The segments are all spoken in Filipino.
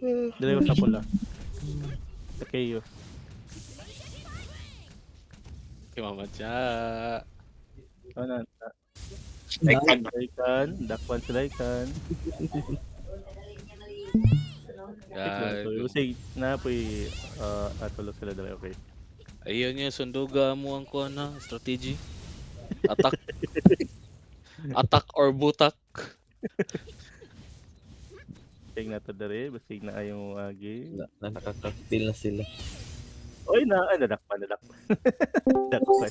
Dalawa sa pula. Sa chaos. Kay Mama Cha. Ano? Like, Laikan. Dakpan sa Laikan. Gago. Sige, na po atulog sila dalawa. Okay. Ayun yung sunduga mo ang kuha na strategy. Attack. Attack or butak. Sige na to dere. Basig na ayong agi. nakakaktil na sila. Oy nadakpan. Dakpan.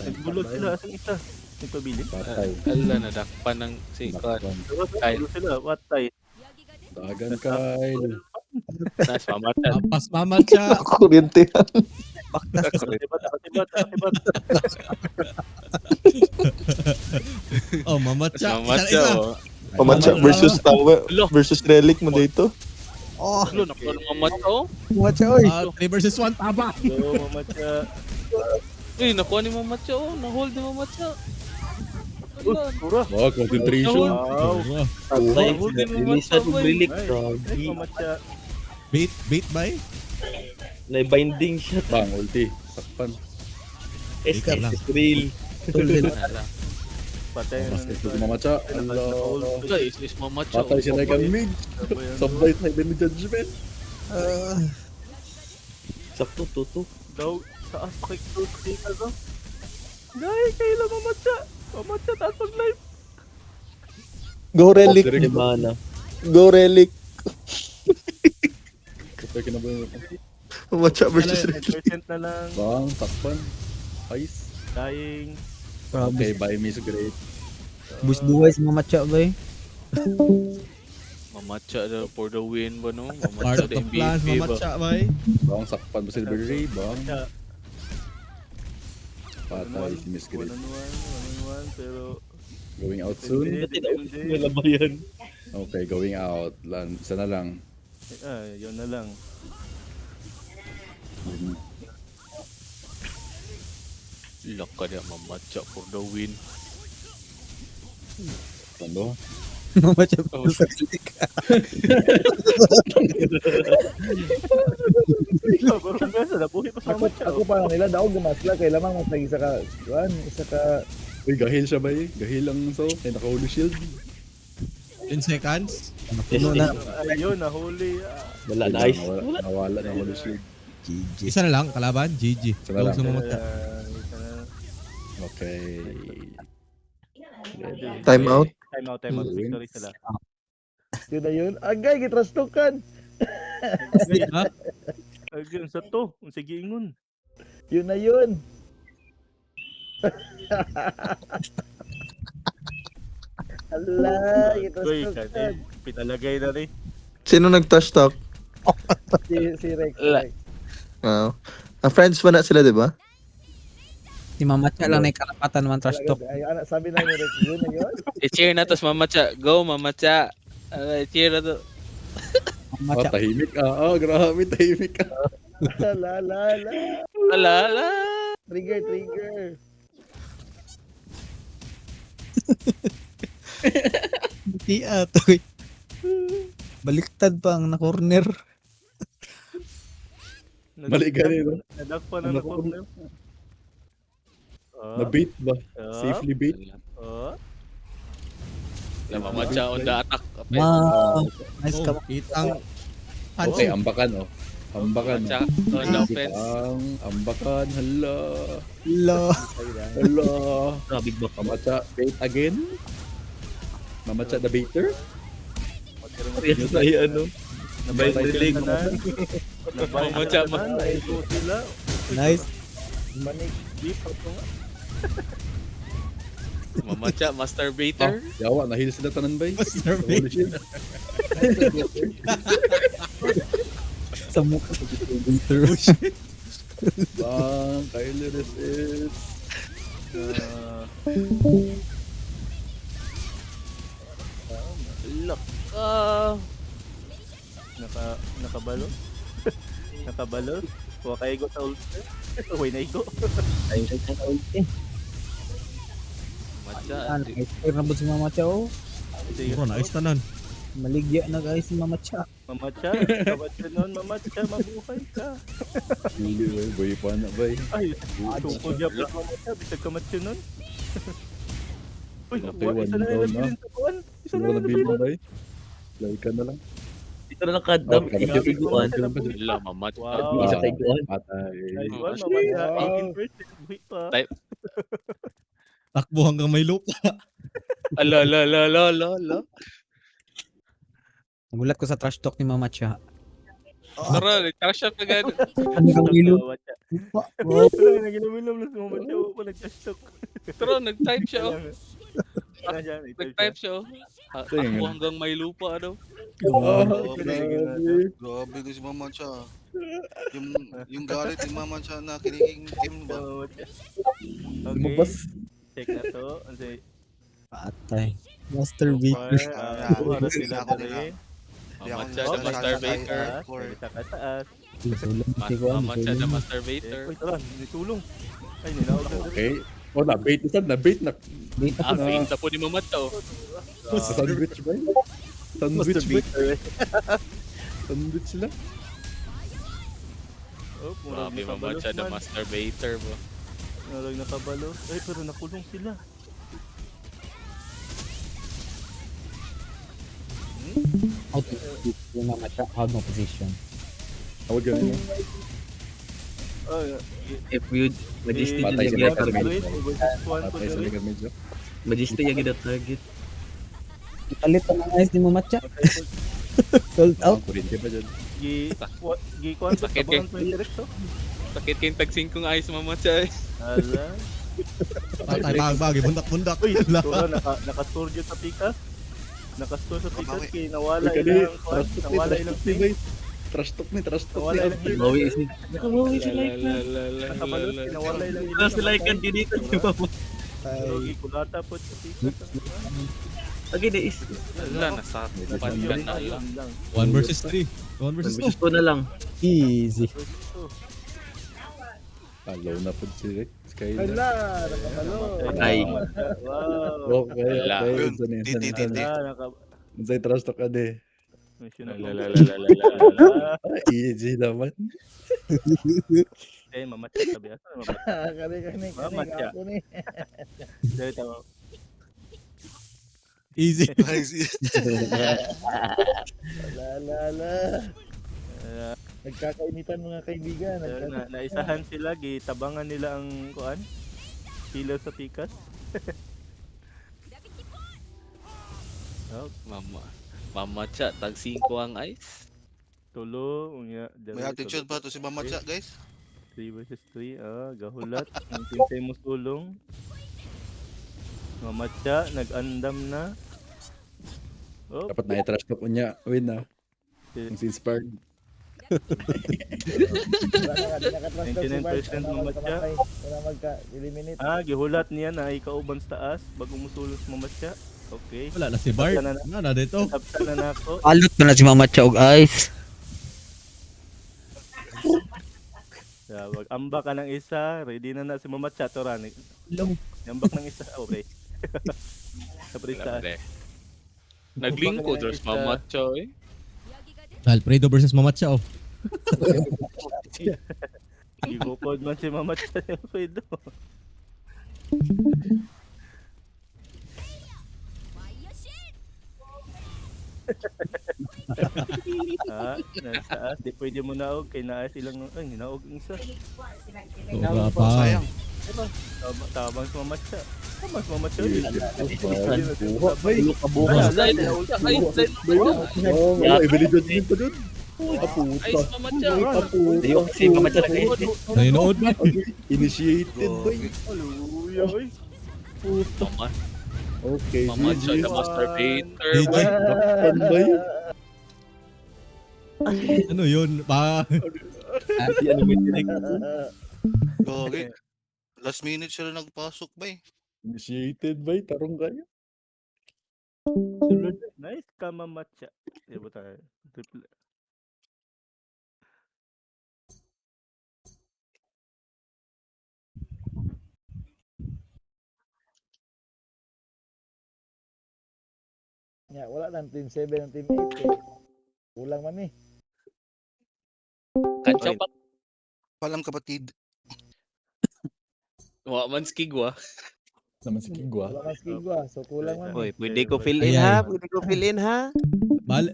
Nagbulot sila asang isa. Yung pabilin. Patay. Ala nadakpan ng si kuha. Kyle. Nagbulot sila. Patay. Dagan Kyle. Nice Mama Cha. Pas Mama Cha. Kuryente yan. Akibat. Oh, Mama Cha. Mama Isa. Cha. oh. Pamatsa versus Tower Hello. versus Relic mo dito. Oh, Hello, nakuha ng Mama Cha. oh. Mama Cha, oy. 3 versus 1 taba. So, Mamacha. Nakuha ni Mama Cha. Oh. Na-hold ni Mama Cha. Ala. Pura. Oh, concentration. Wow. Patay. Nahuli mo, Release na Mama Cha, relic. Nice, Mamacha. Bait ba eh? Na-binding shot. Bang, ulti. Sakpan. Ika lang. Real. Ala. Patay na. Basket ko Mama Cha. Allah. Ala, is Mama Cha. Patay siya na ikan mid. Sabay sa ibang judgment. Sakto, tuto. Daw, taas pakikita ka ba? Gay, kaila Mamacha. Mamacha, taas pag live. Go Relic. Limana. Go Relic. Patay ka na ba yun? Pamatsa versus Relic. 10% na lang. Bang, sakpan. Ice. Dying. Okay, buy me so great. Bus buhay si Mama Cha ba eh? Mama Cha for the win ba no? Mama Part Cha of the the plan, MVP Mama ba? Cha ba eh? Bang, sakpan mo Silver Ray. Bang, Yeah. patay si Miss Great. One, pero... Going out soon. Nalabayan. Okay, going out. Isa na lang. Yun na lang. Laka na Mama Cha for the win. Ano? Mama Cha Oh, versus Relic. Pero kung beso, nabuhay pa sa Mamacha. Ako pa nila daw gumasla kay lamang mas isa ka isa ka Uy, gahil siya ba eh? Gahil lang so. Ay, naka-holy shield. 10 seconds. Puno na. Ayun, nahuli. Wala, nice. Nawala na holy shield. GG. Isa na lang, kalaban, GG. Isa na Go lang. sa Mama Cha. Okay. Time out. Time out. Victory sila. yun na yun. Agay gitrastokan. Ha? Ayun, sa to. Sige, ingon. Yun na yun. Hala, Uy, gitrastokan. kani, pinalagay na rin. Sino nag-touch talk? Si Rex. Wala. Ah, friends pa na sila, di ba? Si Mama Cha lang na yung karapatan naman trash talk. Ay, anak, sabi na ni Rex, yun na yun. I-cheer na tos Mama Cha. Go Mama Cha. I-cheer na to. Mama Oh, Cha. tahimik ka. Oh, grabe, tahimik ka. La la la. Ala, ala. Trigger. Hindi atoy. Baliktad pa ang na-corner. Mali ka rin, no? Nadakpa na corner. Na-bait ba? Safely bait? La Mama Cha on the attack. Wow. Nice ka. Oh, itang Okay, punch. ambakan, oh. Ambakan. Mama Cha on the offense. Ambakan, hala. Hello. Hala. Grabe ba? Mamacha, bait again? Mamacha the baiter? Yes, ay ano. Bait Relic. Mama Cha Naiko sila. Nice. Manik. Deep ako nga. Mama Cha master baiter. Yawa, nahil sila tanan ba? Master Holy shit. Sa mukha. Oh, shit. Bang, Kyler is. Laka. Nakabalo. Nakabalo. Huwag kayo go sa ulti. Uy, naigo. Ayun sa ulti. Mama Cha. Nice clear na ba si Mama Cha oh? Bro, nice tanan. Maligya na guys si Mamatcha. Mamatcha, kamatcha nun, mamatcha, mabuhay ka. Hindi, bay. Bay pa na, bay. Ay, tukod niya pa mamatcha, bisag kamatcha nun. Uy, Okay, nakuha, isa na one down nilabilin sa kuwan. Isa na Wala nilabilin. build, bay. Lay ka na lang. Dito na lang kadam. Oh, kapag Ikatiguan. Wala, mamatcha. Wow. Isa tiguan. Patay. Ay, Oh, kuwan, shit. mamatcha, Wow. 18% buhay pa. Type. Takbo hanggang may loop. Ala, ala, ala, ala, ala, ala. Nagulat ko sa trash talk ni Mamatcha. Tara, nag-crash out na gano'n. Ano kang ilo? Mamatcha. Wow. Wala nga naginom-inom lang sa mamatcha. Wala pa nag-stock. Tara, nag-type siya. Oh. Wala dyan, ito Nag-type siya. Oh. Tingin. Takbo hanggang may lupa, ano? Oh, grabe. Grabe to si Mama Cha. Yung galit ni Mama Cha na kinikim ba? Mamatcha. Lumabas. Check na to. Kasi, Patay. Master so Beaker. far, para sila Ako dali. Mamatcha na Master Baker. Isa ka taas. Sulam si Kuan. Mamatcha na Master Uy, Baker. tara, nitulong. Ay, ninawag na. Okay. Oh, na-bait. Saan na-bait na? Bait Ah, ako. pinta po ni Mamatcha. Oh. Sandwich, bay. Sandwich, bay. Sandwich lang. Oh, Grabe, Mamatcha na Master Baker, bro. Murag nakabalo. Ay, pero nakulong sila. Out yung Mamatcha. Out no position. Tawag ganun yun. Oh, If you Majesty Patay yung sila gida sa target. Patay sa liga medyo. Majesty yung gida target. Ipalit pa ng ayos ni Mamatcha. Sold out. Ang kurente pa dyan. Gi kuan sa Sakit tabangan to direkto. Sakit kayong tag-sync kong ayos, Mamatcha. Ala. Patay, bagi, bundak-bundak. Uy, tura naka-store dyan sa pikas. Naka-store sa pikas Babawi. kay nawala Uy, kani, ilang kuan, trash talk ni, nawala trash ilang talk ni, thing. bay. Trash talk ni, trash talk Nawala ni. ilang thing. Bawi si Nakabalot, nawala ilang Wala sila ikan dito si Mama. Pero gikulata po sa pikas. Okay, na is. Wala, nasapan ka na lang. 1 versus 3. 1 versus 2. Gusto ko na lang. Easy. Hello na po si Rick. Skyler. Hala, nakabalo. Ay. Wow. Okay, Wala. okay. Ayun, Unsa ni, unsa ni, titi. unsa ni. Ala, Unsa yung trash talk ka de? mission na Lalalala. Ah, easy naman. Eh, mamatcha tabi asa mamatcha. Kani, Mamatcha. ako ni. Dahil tawa. Easy. Lala. Ah, Nagkakainitan mga kaibigan. naisahan sila, gitabangan nila ang kuan. Kilo sa pikas. Oh, Mamatcha, tag 5 ang ice. tulo, unya, May attitude ba to si Mama Cha, guys? 3 versus 3, gahulat. Ang kinsay mo sulong. Mamatcha, nag-andam na. Oh, Dapat na i-trash talk niya. Win na. Ang si inspired. Nakatrust si Bart. 99% mamatcha. Wala magka-eliminate. Gihulat niya na ikauban sa taas bago musulong sa mamatcha. Okay. Wala na si Bart. Wala na dito. Tapsa na nako. Palot na na si Mamatcha og ice. Wag amba ka ng isa, ready na si mamatcha to ran. Long. Ambak ng isa, okay. Tapos isa. Naglingkod, Dros Mamatcha, eh. Alfredo versus Mamatcha, oh. Gigukod man si mamatcha ni Alfredo. Nasa di pwede mo naog kay naa silang ay hinaog ang isa. Tura pa. Tabang sa mamatcha. Tabang sa mamatcha. Buha, bay. Wala, Oh, wala. Evaluate din pa dun. Aputa. Ice, Mamatcha. Aputa. Ayok si Mama Cha guys. Nanonood ba? Initiated, bay. Hallelujah, oy. Okay, Mamatcha GG. na Master Baker. GG. Dakpan, bay. Ano yun? Si ano may tinig. Gagi. Last minute sila nagpasok ba eh. Initiated, bay. Tarong kayo. Nice ka mamatcha. Diba tayo? Triple. Ya, wala nang team 7 ang team 8 eh. Kulang man eh. Kantsaw pa. Palam kapatid. Wa man skigwa. Naman si Kigwa. Wala man skigwa, so kulang man. Oy, eh. pwede ko fill in Ay, ha. ay. Pwede ko fill in ha.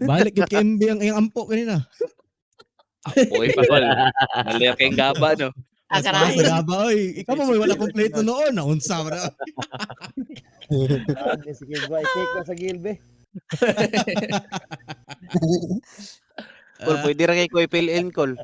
Balik yung KMB ang ampo kanina. Uy, pagol. Mali kayong gaba, no? Mas para sa gaba, oy. Ikaw mo may wala kompleto noon. Naunsa mo na. Ah, ni si Kigwa, i-take na sa Gilbe. Kol, pwede ra kay ko i-fill in, Kol.